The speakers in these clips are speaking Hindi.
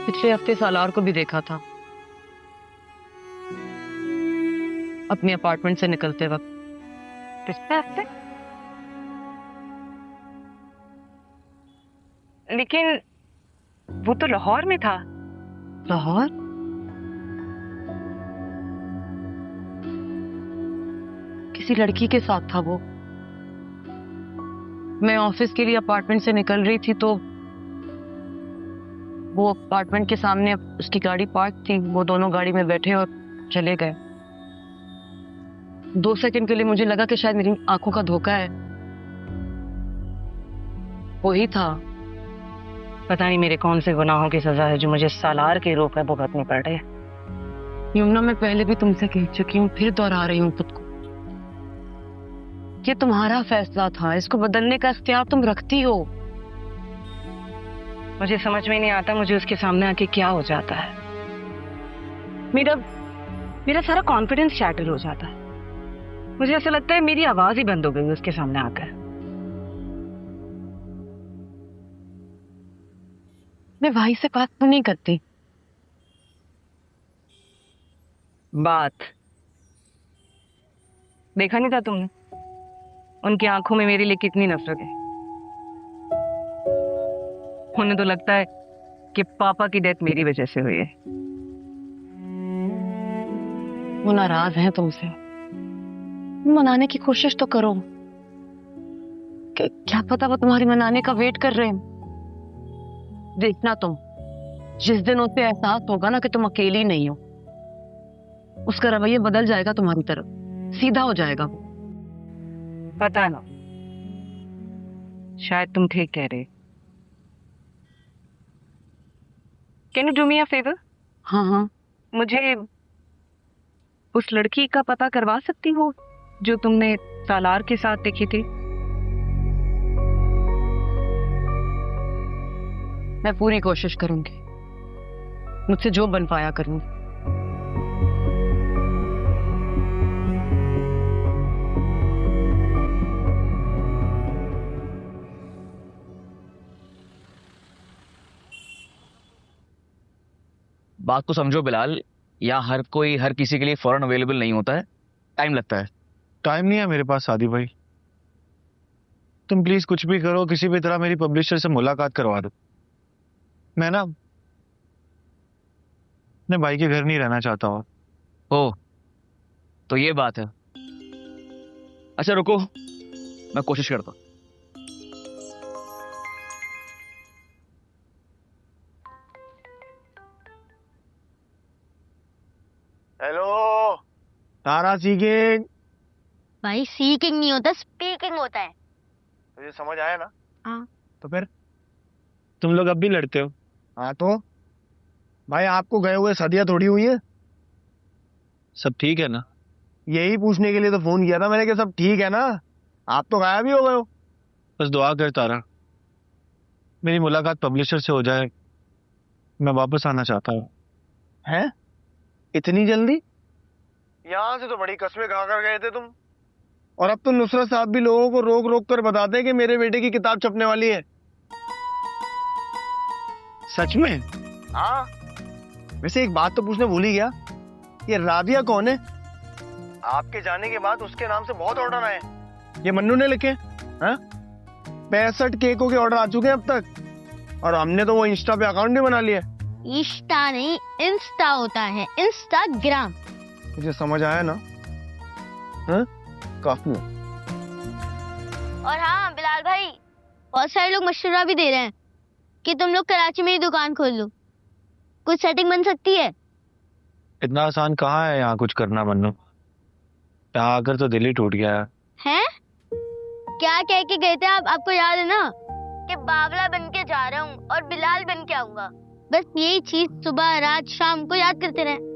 पिछले हफ्ते सालार को भी देखा था अपने अपार्टमेंट से निकलते वक्त। पिछले हफ्ते? लेकिन वो तो लाहौर में था। लाहौर? किसी लड़की के साथ था वो। मैं ऑफिस के लिए अपार्टमेंट से निकल रही थी तो वो अपार्टमेंट के सामने उसकी गाड़ी पार्क थी। वो दोनों गाड़ी में बैठे और चले गए। 2 सेकंड के लिए मुझे लगा कि शायद मेरी आंखों का धोखा है। वही था। पता नहीं मेरे कौन से गुनाहों की सजा है जो मुझे सालार के रूप में भुगतनी पड़ रही है। यमुना, मैं पहले भी तुमसे कह चुकी हूँ, फिर दोहरा रही हूँ खुद को। ये तुम्हारा फैसला था, इसको बदलने का इख्तियार तुम रखती हो। मुझे समझ में नहीं आता मुझे उसके सामने आके क्या हो जाता है। मेरा सारा कॉन्फिडेंस शैटर हो जाता है। मुझे ऐसा लगता है मेरी आवाज ही बंद हो गई उसके सामने आकर। मैं भाई से बात क्यों नहीं करती? बात देखा नहीं था तुमने उनकी आंखों में मेरे लिए कितनी नफरत है। उन्हें तो लगता है कि पापा की डेथ मेरी वजह से हुई है। वो नाराज हैं तुमसे। मनाने की कोशिश तो करो। क्या पता वो तुम्हारी मनाने का वेट कर रहे हैं। देखना तुम, जिस दिन उसे एहसास होगा ना कि तुम अकेली नहीं हो, उसका रवैया बदल जाएगा तुम्हारी तरफ, सीधा हो जाएगा वो। पता ना, शायद तुम ठीक कह रहे। Can you do me a favour? हाँ हाँ। मुझे उस लड़की का पता करवा सकती हो जो तुमने सालार के साथ देखी थी? मैं पूरी कोशिश करूंगी, मुझसे जो बन पाया करूंगी। बात को समझो बिलाल, यहाँ हर कोई हर किसी के लिए फौरन अवेलेबल नहीं होता है, टाइम लगता है। टाइम नहीं है मेरे पास सादी भाई। तुम प्लीज कुछ भी करो, किसी भी तरह मेरी पब्लिशर से मुलाकात करवा दो। मैं ना अपने भाई के घर नहीं रहना चाहता हूँ। ओ, तो ये बात है। अच्छा रुको, मैं कोशिश करता हूँ। हेलो तारा सीकिंग। भाई सीकिंग नहीं होता, स्पीकिंग होता है। मुझे समझ आया ना? हाँ। तो फिर तुम लोग अब भी लड़ते हो? हाँ तो भाई, आपको गए हुए सदियां थोड़ी हुई है। सब ठीक है ना? यही पूछने के लिए तो फोन किया था मैंने कि सब ठीक है ना। आप तो गायब ही हो गए हो। बस दुआ कर तारा, मेरी मुलाकात पब्लिशर से हो जाए। मैं वापस आना चाहता हूँ। हैं? इतनी जल्दी? यहाँ से तो बड़ी कस्में खा कर गए थे तुम। और अब तो नुसरत साहब भी लोगों को रोक रोक कर बताते हैं कि मेरे बेटे की किताब छपने वाली है। सच में? हाँ। वैसे एक बात तो पूछने भूल ही गया, ये राबिया कौन है? आपके जाने के बाद उसके नाम से बहुत ऑर्डर आए। ये मन्नू ने लिखे हैं। 65 केकों के ऑर्डर आ चुके हैं अब तक, और हमने तो वो इंस्टा पे अकाउंट भी बना लिया। इंस्टा नहीं, इंस्टा होता है, इंस्टाग्राम। मुझे समझ आया ना? हाँ? काफी। और हाँ बिलाल भाई, बहुत सारे लोग मशवरा भी दे रहे हैं कि तुम लोग कराची में ही दुकान खोल लो, कुछ सेटिंग बन सकती है। इतना आसान कहाँ है यहाँ कुछ करना मन्नू। यहाँ आकर तो दिल ही टूट गया है। हैं? क्या कह के गए थे आप? आपको याद है ना कि बावला बन के जा रहा हूँ और बिलाल बन के आऊंगा। बस यही चीज सुबह रात शाम को याद करते रहे।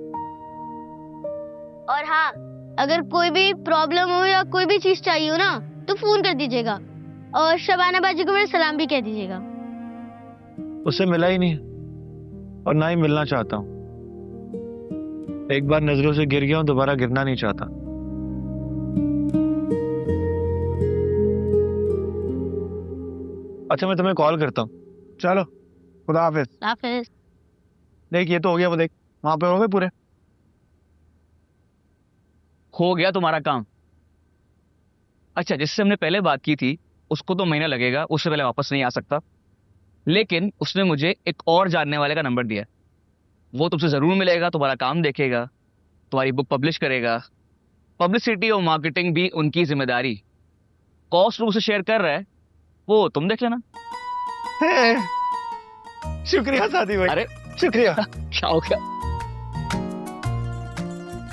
और हाँ, अगर कोई भी प्रॉब्लम हो या कोई भी चीज चाहिए हो ना, तो फोन कर दीजिएगा, और शबाना बाजी को मेरा सलाम भी कह दीजिएगा। उससे मिला ही नहीं और ना ही मिलना चाहता हूँ। एक बार नजरों से गिर गया हूँ, दोबारा गिरना नहीं चाहता। अच्छा मैं तुम्हें कॉल करता हूँ। चलो, खुदा हाफिज। हाफिज। देख ये तो हो गया, वो देख वहां पे हो गए पूरे। हो गया तुम्हारा काम। अच्छा, जिससे हमने पहले बात की थी उसको तो महीना लगेगा, उससे पहले वापस नहीं आ सकता, लेकिन उसने मुझे एक और जानने वाले का नंबर दिया। वो तुमसे जरूर मिलेगा, तुम्हारा काम देखेगा, तुम्हारी बुक पब्लिश करेगा। पब्लिसिटी और मार्केटिंग भी उनकी जिम्मेदारी। कॉस्ट उसे शेयर कर रहा है, वो तुम देख लेना। शुक्रिया साथी भाई। अरे शुक्रिया। क्या हो गया?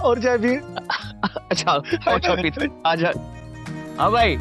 और चाय भी। अच्छा, और चाय पीते? आजा। हाँ भाई।